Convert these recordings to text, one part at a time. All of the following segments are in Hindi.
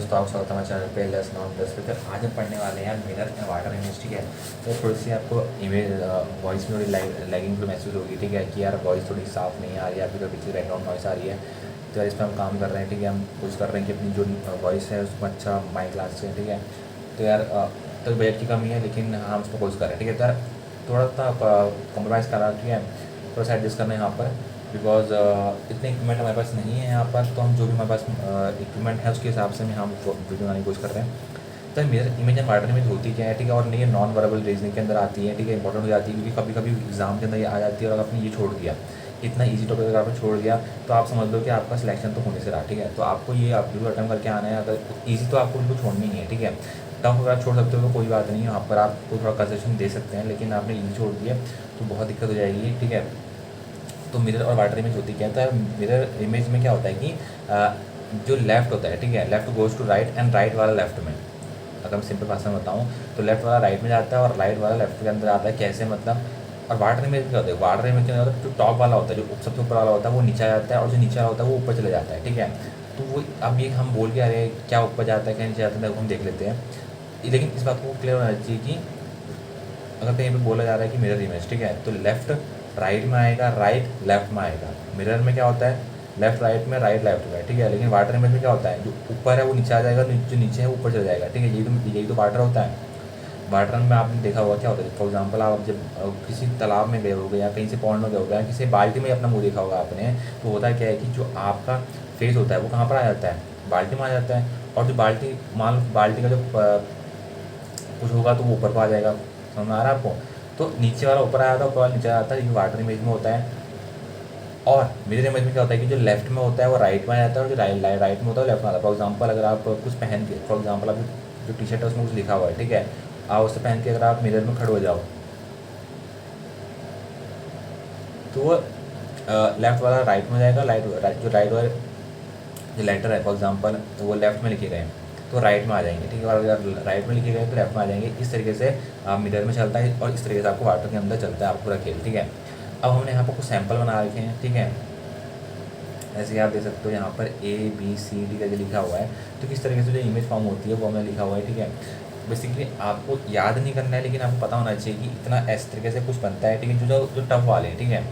दोस्तों, आप स्वागत है हमारे चैनल पे लेस नॉन दस पे। तो आज हम पढ़ने वाले हैं मिरर एंड वाटर इमेज। ठीक है, तो थोड़ी सी आपको इमेज वॉइस में थोड़ी लैगिंग तो महसूस होगी। ठीक है, कि यार वॉइस थोड़ी साफ़ नहीं आ रही है, आपकी तो पीछे बैकग्राउंड नॉइस आ रही है। तो यार इस पर हम काम कर रहे हैं। ठीक है, हम कोशिश कर रहे हैं कि अपनी जो वॉइस है उसको अच्छा माइक क्लास से। ठीक है, तो यार तो बजट की कमी है, लेकिन हम उसको कोशिश कर रहे हैं। ठीक है, तो यार थोड़ा सा कॉम्प्रोमाइज़ करा। ठीक है, थोड़ा सा एडजस्ट करना है यहाँ पर, बिकॉज इतने इक्विपमेंट हमारे पास नहीं है यहाँ पर। तो हम जो भी हमारे पास इक्विपमेंट है उसके हिसाब से हम वीडियो बनाने की कोशिश कर रहे हैं। तो मेरा इमेज एंड वाटर इमेज होती क्या है? ठीक है, और नहीं ये नॉन वर्बल रीजनिंग के अंदर आती है। ठीक है, इंपॉर्टेंट हो जाती है, क्योंकि कभी कभी एग्जाम के अंदर ये आ जाती है और अगर आपने ये छोड़ दिया, इतना ईजी टॉपिक अगर आपने छोड़ दिया, तो आप समझ लो कि आपका सिलेक्शन तो होने से रहा। ठीक है, तो आपको ये आप बिल्कुल अटेम्प्ट करके आना है। अगर ईजी तो आपको बिल्कुल छोड़नी ही है। ठीक है, टफ अगर आप छोड़ सकते हो तो कोई बात नहीं है, यहाँ पर आपको थोड़ा कंसेशन दे सकते हैं, लेकिन आपने ईजी छोड़ दिया तो बहुत दिक्कत हो जाएगी। ठीक है, तो मिरर और वाटर इमेज होती क्या है? तो मिरर इमेज में क्या होता है कि जो लेफ्ट होता है, ठीक है, left goes to right and right वाला लेफ्ट में। अगर मैं सिंपल भाषा में बताऊँ तो लेफ्ट वाला राइट में जाता है और राइट वाला लेफ्ट के अंदर आता है। कैसे मतलब? और वाटर इमेज क्या होता है? वाटर इमेज क्या होता है? जो टॉप वाला होता है, जो सबसे ऊपर वाला होता है, वो नीचे आ जाता है, और जो नीचे वाला होता है वो ऊपर चले जाता है। ठीक है, तो वो अब ये हम बोल के आ रहे हैं क्या ऊपर जाता है क्या नीचे जाता है, हम देख लेते हैं। लेकिन इस बात को क्लियर होना चाहिए कि अगर कहीं पे बोला जा रहा है कि मिरर इमेज, ठीक है, तो लेफ्ट राइट में आएगा, राइट लेफ्ट में आएगा। मिरर में क्या होता है? लेफ्ट राइट में, राइट लेफ्ट में। ठीक है, लेकिन वाटर इमेज में क्या होता है? जो ऊपर है वो नीचे आ जाएगा, जो नीचे है वो ऊपर चला जाएगा। ठीक है, यही तो वाटर होता है। वाटर में आपने देखा होगा क्या होता है? फॉर एग्जाम्पल, आप जब किसी तालाब में गए होगे या कहीं से पॉन्ड में गए होगे या किसी बाल्टी में अपना मुँह देखा होगा आपने, तो होता क्या है कि जो आपका फेस होता है वो कहाँ पर आ जाता है? बाल्टी में आ जाता है। और जो बाल्टी, मान लो बाल्टी का जो कुछ होगा तो वो ऊपर को आ जाएगा। समझ में आ रहा है आपको? तो नीचे वाला ऊपर आया था, ऊपर वाला नीचे आता है। ये वाटर इमेज में होता है। और मिरर इमेज में क्या होता है कि जो लेफ्ट में होता है वो राइट में आ जाता है, और जो राइट में होता है वो लेफ्ट में आता है। फॉर एग्जाम्पल, अगर आप कुछ पहन के, फॉर एग्जाम्पल आप जो टी शर्ट है उसमें कुछ लिखा हुआ है, ठीक है, आप उससे पहन के अगर आप मिरर में खड़े हो जाओ तो वो लेफ्ट वाला राइट में हो जाएगा, जो राइट वाले जो लेटर है फॉर एग्जाम्पल तो वो लेफ्ट में लिखे गए हैं तो राइट में आ जाएंगे। ठीक है, और अगर राइट में लिखे गए तो लेफ्ट में आ जाएंगे। इस तरीके से मिरर में चलता है और इस तरीके से आपको वाटर के अंदर चलता है आपको पूरा खेल। ठीक है, अब हमने यहाँ पर कुछ सैंपल बना रखे हैं। ठीक है, ऐसे कि आप देख सकते हो यहाँ पर ABCD करके लिखा हुआ है। तो किस तरीके से जो इमेज फॉर्म होती है वो हमें लिखा हुआ है। ठीक है, बेसिकली आपको याद नहीं करना है, लेकिन आपको पता होना चाहिए कि इतना इस तरीके से कुछ बनता है। ठीक है, जो टफ वाले हैं, ठीक है,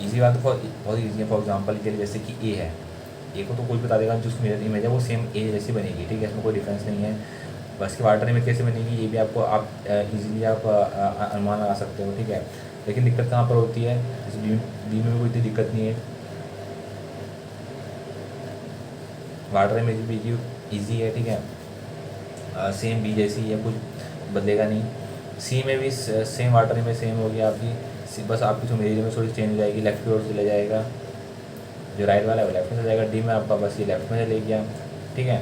ईजी बात तो बहुत ईजी है। फॉर एग्जाम्पल के लिए जैसे कि ए है, ए को तो कोई बता देगा, जो उसकी मिरर इमेज है वो सेम ए जैसी बनेगी। ठीक है, इसमें कोई डिफरेंस नहीं है। बस की वाटर इमेज कैसे बनेगी ये भी आपको आप इजीली आप अनुमान लगा सकते हो। ठीक है, लेकिन दिक्कत कहाँ पर होती है? जैसे बी में भी कोई इतनी दिक्कत नहीं है। वाटर इमेज भी की ईजी है। ठीक है, सेम बी जैसी है, कुछ बदलेगा नहीं। सी में भी सेम वाटर इमेज सेम होगी आपकी, बस आपकी जो मेरी में थोड़ी चेंज हो जाएगी, लेफ्ट की ओर चले जाएगा, जो राइट वाला है वो लेफ्ट में चला जाएगा। डी में आपका बस ये लेफ्ट में चले गया। ठीक है,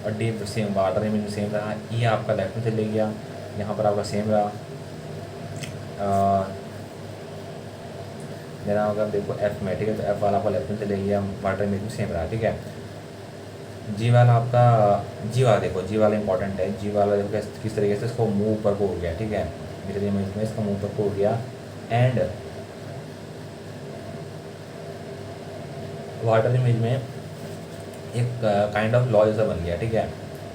और डी सेम वाटर इमेज में सेम रहा। ई आपका लेफ्ट में चले गया, यहाँ पर आपका सेम रहा। मेरा अगर देखो एफ में, ठीक है, तो एफ वाला आपका लेफ्ट में चले गया, वाटर इमेज में सेम रहा। ठीक है, जी वाला आपका, जी वाला देखो, जी वाला इंपॉर्टेंट है। जी वाला देखो किस तरीके से इसको मुंह ऊपर को हो गया। ठीक है, मेरे इमेज में इसका मुंह ऊपर को हो गया। एंड वाटर इमेज में एक काइंड ऑफ लॉ जैसा बन गया। ठीक है,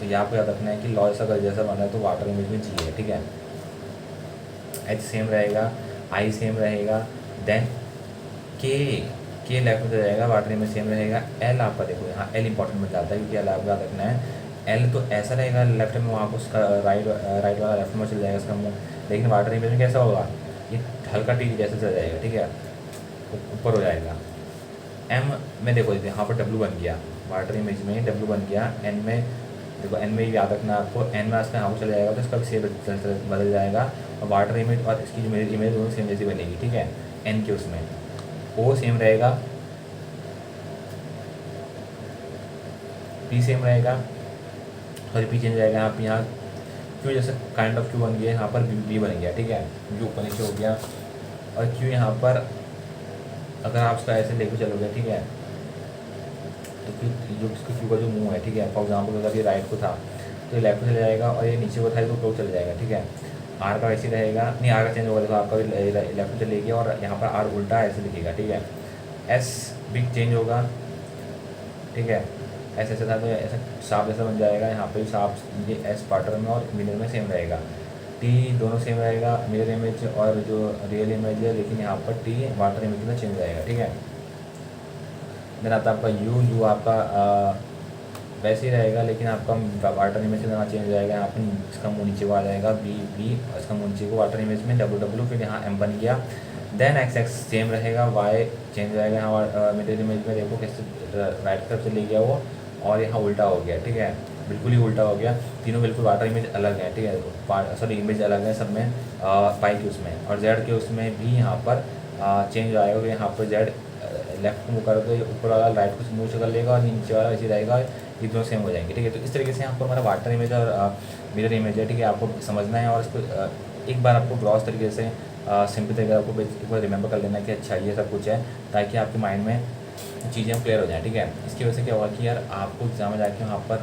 तो यहाँ पे याद रखना है कि लॉ जैसा बना है तो वाटर इमेज में जी है। ठीक है, एच सेम रहेगा, आई सेम रहेगा, देन के लेफ्ट में जाएगा, वाटर इमेज सेम रहेगा। एल आपका देखो यहाँ एल इंपॉर्टेंट में जाता है, क्योंकि एल आपको याद रखना है। एल तो ऐसा रहेगा लेफ्ट में, वहाँ को उसका राइट वाला लेफ्ट में चल जाएगा इसका मुँह। लेकिन वाटर इमेज में कैसा होगा? ये हल्का टी जैसे चल जाएगा। ठीक है, ऊपर हो जाएगा। एम में देखो यहाँ पर डब्लू बन गया, वाटर इमेज में डब्लू बन गया। एन में देखो, एन में याद रखना है आपको, एन में इसका यहाँ पर चला जाएगा तो इसका भी सेम बदल जाएगा। और वाटर इमेज और इसकी जो मेरी इमेज दोनों सेम जैसी बनेगी। ठीक है, एन के उसमें ओ सेम रहेगा, पी सेम रहेगा, सॉरी पी चेंज रहेगा यहाँ पे। यहाँ क्यू जैसे काइंड ऑफ क्यू बन गया, यहाँ पर बी बन गया। ठीक है, जो ऊपर नीचे हो गया। और क्यू यहाँ पर अगर आप उसका ऐसे लेके चलोगे, ठीक है, तो फिर जो इसका क्यू का जो मुंह है, ठीक है, फॉर एग्जाम्पल अगर ये राइट को था तो ये लेफ्ट में चले जाएगा, और ये नीचे को था तो ऊपर चले जाएगा। ठीक है, आर का वैसे रहेगा, नहीं आर का चेंज होगा, देखो आपका लेफ्ट में चले गया और यहाँ पर आर उल्टा ऐसे लिखेगा। ठीक है, एस भी चेंज होगा। ठीक है, ऐसे ऐसे था तो ऐसा सांप जैसा बन जाएगा। यहाँ पे सांप ये एस पैटर्न में और मिरर में सेम रहेगा। टी दोनों सेम रहेगा मिरर इमेज और जो रियल इमेज है, लेकिन यहाँ पर टी वाटर इमेज में चेंज रहेगा, ठीक है। देन आता है आपका यू आपका वैसे ही रहेगा, लेकिन आपका वाटर इमेज के यहाँ चेंज हो जाएगा। यहाँ पर इसका मुँह नीचे को आ जाएगा बी इसका मुँह नीचे को वाटर इमेज में डब्ल्यू, फिर यहाँ एम बन गया। देन एक्स सेम रहेगा, वाई चेंज हो जाएगा। यहाँ मिरर इमेज में देखो कैसे राइट तरफ से ले गया वो, और यहाँ उल्टा हो गया, ठीक है, बिल्कुल ही उल्टा हो गया। तीनों बिल्कुल वाटर इमेज अलग है, ठीक है, सॉरी इमेज अलग है सब में, पाई के उसमें और जेड के उसमें भी यहाँ पर चेंज हो आएगा। यहाँ पर जेड लेफ्ट मूव करो तो ऊपर वाला राइट को मूव से कर लेगा और नीचे वाला ऐसे रहेगा, ये दोनों सेम हो जाएंगे, ठीक है। तो इस तरीके से यहाँ पर हमारा वाटर इमेज और मिरर इमेज है, ठीक है, आपको समझना है और इसको एक बार आपको ग्रॉस तरीके से सिंपल तरीके से आपको एक बार रिमेंबर कर लेना कि अच्छा ये सब कुछ है, ताकि आपके माइंड में चीज़ें क्लियर हो जाएँ, ठीक है। इसकी वजह से क्या होगा कि यार आपको एग्जाम में जाके वहाँ पर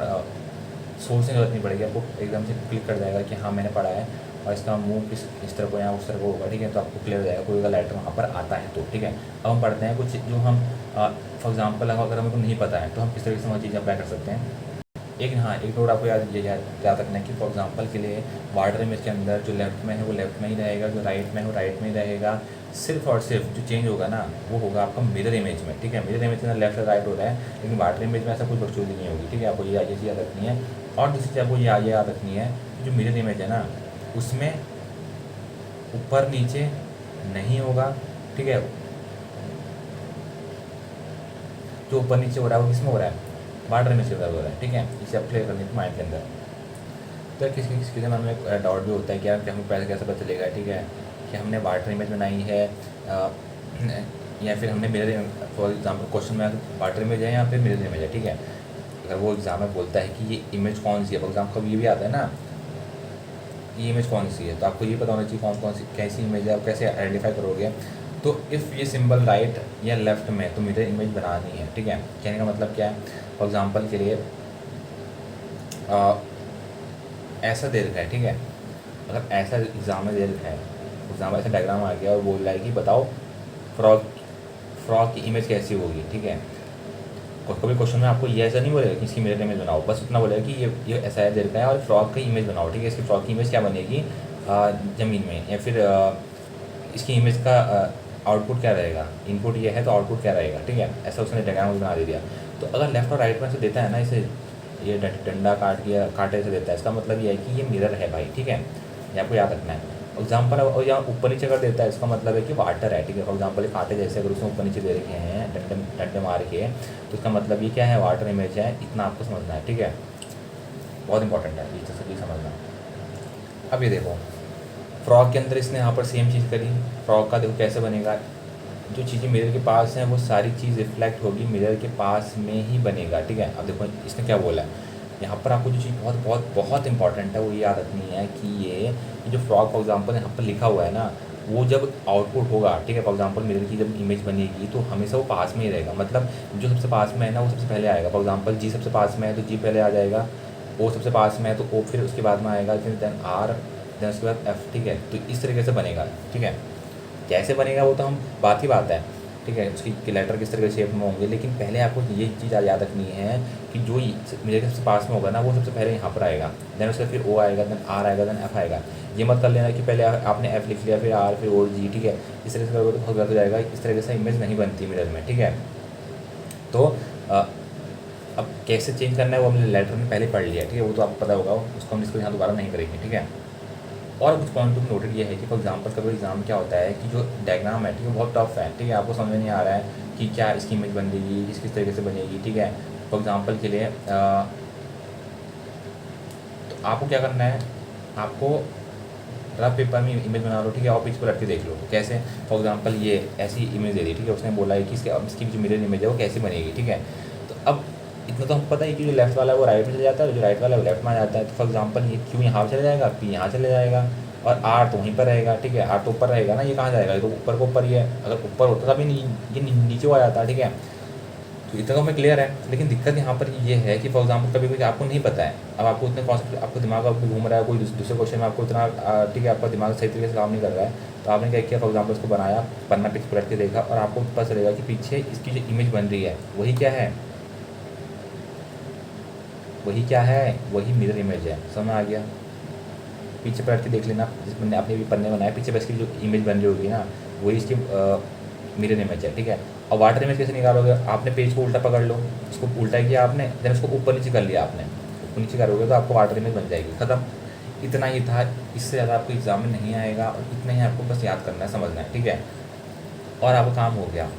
सोचने की जरूरत नहीं पड़ेगी, आपको एकदम से क्लिक कर जाएगा कि हाँ मैंने पढ़ा है और इसका मुंह इस तरह को या उस तरह को होगा, ठीक है। तो आपको क्लियर हो जाएगा कोई अगर लेटर वहाँ पर आता है तो, ठीक है। अब हम पढ़ते हैं कुछ जो हम फॉर एग्जाम्पल अगर हमको नहीं पता है तो हम किस तरीके से वो चीज़ें अप्लाई कर सकते हैं। एक नोट आपको याद रखना है कि फॉर एग्जांपल के लिए वाटर इमेज के अंदर जो लेफ्ट में है वो लेफ्ट में ही रहेगा, जो राइट में है वो राइट में ही रहेगा। सिर्फ और सिर्फ जो चेंज होगा ना वो होगा आपका मिरर इमेज में, ठीक है। मिरर इमेज के अंदर लेफ्ट और राइट हो रहा है, लेकिन वाटर इमेज में ऐसा कोई बकचोदी नहीं होगी, ठीक है। आपको ये चीज़ याद रखनी है। और दूसरी चीज़ आपको ये याद रखनी है कि जो मिरर इमेज है ना उसमें ऊपर नीचे नहीं होगा, ठीक है। जो ऊपर नीचे हो रहा है वो किसमें हो रहा है, वाटर इमेज के अंदर हो रहा है, ठीक है। इसे आप क्लियर करने की माइंड के अंदर। तो किसी किसी के मन में एक डाउट भी होता है कि यार कि हमें पैसे कैसे पता चलेगा, ठीक है, कि हमने वाटर इमेज बनाई है या फिर हमने मिरर, फॉर एग्जांपल क्वेश्चन में वाटर इमेज है या फिर मिरर इमेज है, ठीक है। अगर वो एग्जाम में बोलता है कि ये इमेज कौन सी है, फॉर एग्जाम्पल कभी ये भी आता है ना ये इमेज कौन सी है, तो आपको ये पता होना चाहिए कौन कौन सी कैसी इमेज है, आप कैसे आइडेंटिफाई करोगे। तो इफ़ ये सिंबल राइट या लेफ्ट में तो मिरर इमेज बनानी है, ठीक है। कहने का मतलब क्या है, फॉर एग्जांपल के लिए ऐसा दे रखा है, ठीक है। अगर ऐसा एग्जाम में दे रखा है, एग्जाम ऐसा डायग्राम आ गया और बोल रहा है कि बताओ फ्रॉक की इमेज कैसी होगी, ठीक है। कभी क्वेश्चन में आपको ये ऐसा नहीं बोलेगा कि इसकी मिरर इमेज बनाओ, बस उतना बोलेगा कि ये ऐसा है दे रखा है और फ्रॉक की इमेज बनाओ, ठीक है। इसकी फ्रॉक की इमेज क्या बनेगी ज़मीन में, या फिर इसकी इमेज का आउटपुट क्या रहेगा, इनपुट ये है तो आउटपुट क्या रहेगा, ठीक है। ऐसा उसने डायग्राम बना दे दिया। तो अगर लेफ्ट और राइट में से देता है ना इसे, ये डंडा कांटे से देता है, इसका मतलब ये है कि ये मिरर है भाई, ठीक है। ये आपको याद रखना है। एग्जाम्पल और यहाँ ऊपर नीचे कर देता है, इसका मतलब है कि वाटर है, ठीक है। फॉर एग्जाम्पल कांटे जैसे अगर उसमें ऊपर नीचे दे रखे हैं डंडे मार के, तो इसका मतलब ये क्या है, वाटर इमेज है। इतना आपको समझना है, ठीक है, बहुत इंपॉर्टेंट है ये चीज़ समझना। अब ये देखो फ्रॉक के अंदर इसने यहाँ पर सेम चीज़ करी, फ्रॉक का देखो कैसे बनेगा, जो चीज़ें मिरर के पास हैं वो सारी चीज़ रिफ्लेक्ट होगी मिरर के पास में ही बनेगा, ठीक है। अब देखो इसने क्या बोला है यहाँ पर, आपको जो चीज़ बहुत बहुत बहुत इंपॉर्टेंट है वो याद रखनी है कि ये जो फ्रॉक फॉर एग्जांपल यहाँ पर लिखा हुआ है ना, वो जब आउटपुट होगा, ठीक है, फॉर एग्जांपल मिरर की जब इमेज बनेगी तो हमेशा वो पास में ही रहेगा। मतलब जो सबसे पास में है ना वो सबसे पहले आएगा। फॉर एग्जांपल जी सबसे पास में है तो जी पहले आ जाएगा, ओ सबसे पास में है तो ओ फिर उसके बाद में आएगा, फिर देन आर, देन उसके बाद एफ, ठीक है। तो इस तरीके से बनेगा, ठीक है। कैसे बनेगा वो तो हम बात है, ठीक है, उसकी लेटर किस तरह के शेप में होंगे, लेकिन पहले आपको ये चीज़ याद रखनी है कि जो मेरे के सबसे पास में होगा ना वो सबसे पहले यहाँ पर आएगा, देन उसके फिर ओ आएगा, देन आर आएगा, देन एफ आएगा। ये मत कर लेना कि पहले आपने एफ लिख लिया फिर आर फिर ओ जी, ठीक है। इस तरह से करोगे तो बहुत गलत हो जाएगा, इस तरह से इमेज नहीं बनती मिरर में, ठीक है। तो अब कैसे चेंज करना है वो हमने लेटर में पहले पढ़ लिया, ठीक है, वो तो आपको पता होगा, उसको हम इसको यहाँ दोबारा नहीं करेंगे, ठीक है। और कुछ पॉइंट ऑफ नोटेड ये है कि फॉर एग्जांपल कभी एग्जाम क्या होता है कि जो डायग्राम है, ठीक है, बहुत टफ है, ठीक है, आपको समझ में नहीं आ रहा है कि क्या इसकी इमेज बनेगी, किस तरीके से बनेगी, ठीक है। फॉर एग्जांपल के लिए तो आपको क्या करना है, आपको रफ पेपर में इमेज बना लो, ठीक है, और पेज पर रख के देख लो कैसे। फॉर एग्जांपल ये ऐसी इमेज दे दी, ठीक है, उसने बोला है कि इसकी जो मिरर इमेज है वो कैसे बनेगी, ठीक है। तो अब इतना तो हमको पता है कि जो लेफ्ट वाला है वो राइट में चले जाता है और जो राइट वाला है वो लेफ्ट में आ जाता है। तो फॉर एग्जांपल ये क्यू यहाँ चले जाएगा, पी यहाँ चले जाएगा और आर तो वहीं पर रहेगा, ठीक है। आर तो ऊपर रहेगा ना, ये कहाँ जाएगा, ये तो ऊपर को ऊपर ही है। अगर ऊपर होता तभी ये नीचे आ जाता है, ठीक है। तो इतना तो हमें क्लियर है, लेकिन दिक्कत यहाँ पर ये है कि फॉर एग्जाम्पल कभी कभी आपको नहीं पता है, अब आपको इतने कॉन्सेप्ट आपको दिमाग आपको घूम रहा है, कोई दूसरे क्वेश्चन में आपको इतना ठीक है आपका दिमाग सही तरीके से काम नहीं कर रहा है, तो आपने क्या किया, फॉर एग्जाम्पल उसको बनाया, पन्ना पिक्स पलट के देखा और आपको पता चलेगा कि पीछे इसकी जो इमेज बन रही है वही क्या है, वही क्या है, वही मिरर इमेज है। समझ में आ गया? पीछे पलट के देख लेना, जिस बंदे आपने भी पन्ने बनाया पीछे बस की जो इमेज बन रही होगी ना, वही इसकी मिरर इमेज है, ठीक है। और वाटर इमेज कैसे निकालोगे? आपने पेज को उल्टा पकड़ लो, इसको उल्टा किया आपने, देन उसको ऊपर नीचे कर लिया आपने, ऊपर नीचे करोगे तो आपको वाटर इमेज बन जाएगी, ख़त्म। इतना ही था, इससे ज़्यादा आपको एग्जाम में नहीं आएगा, और इतना ही आपको बस याद करना है, समझना है, ठीक है। और आपका काम हो गया।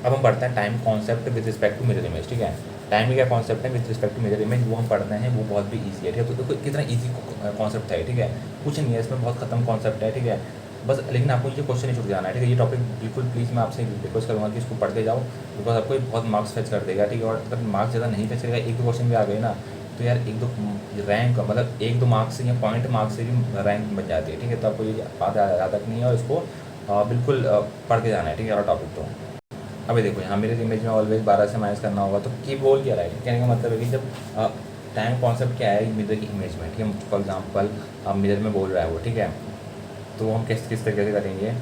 अब हम पढ़ते हैं time concept with respect to mirror image, ठीक है। टाइम का क्या कॉन्सेप्ट है with respect to mirror image, वो हम पढ़ते हैं, वो बहुत भी ईजी है, ठीक है। तो देखो कितना ईजी कॉन्सेप्ट है, ठीक है। कुछ नहीं है इसमें, बहुत खत्म कॉन्सेप्ट है, ठीक है। बस लेकिन आपको ये क्वेश्चन नहीं छूट जाना है, ठीक है। ये टॉपिक बिल्कुल प्लीज़ मैं आपसे रिक्वेस्ट करूँगा कि इसको पढ़ के जाओ, बिकॉज आपको ये बहुत मार्क्स फेच कर देगा, ठीक है। और अगर मार्क्स ज़्यादा नहीं फेच करेगा, एक दो क्वेश्चन भी आ गए ना, तो यार एक दो रैंक, मतलब एक दो मार्क्स से या पॉइंट मार्क्स से भी रैंक बन जाती है, ठीक है। तो आपको ये बात याद रखनी है, और इसको बिल्कुल पढ़ के जाना है, ठीक है। और टॉपिक तो अभी देखो यहाँ मेरे इमेज में ऑलवेज 12 से माइनस करना होगा, तो की बोल क्या रहा है, कहने का मतलब है कि जब टाइम कॉन्सेप्ट क्या है मिरर की इमेज में, ठीक है। फॉर एग्जांपल मिरर में बोल रहा है वो, ठीक है। तो वो हम किस तरीके से करेंगे,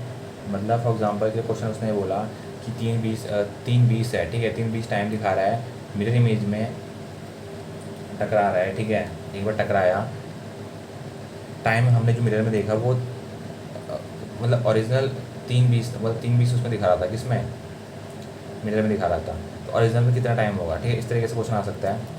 मतलब फॉर एग्जांपल के क्वेश्चन उसने बोला कि 3:20 है, ठीक है। 3:20 टाइम दिखा रहा है, मिरर इमेज में टकरा रहा है, ठीक है। एक बार टकराया, टाइम हमने जो मिरर में देखा वो मतलब ओरिजिनल 3:20, मतलब 3:20 उसमें दिखा रहा था, किसमें, मिरर में दिखा रहा था। तो ओरिजिनल में कितना टाइम होगा, ठीक है। इस तरीके से क्वेश्चन आ सकता है।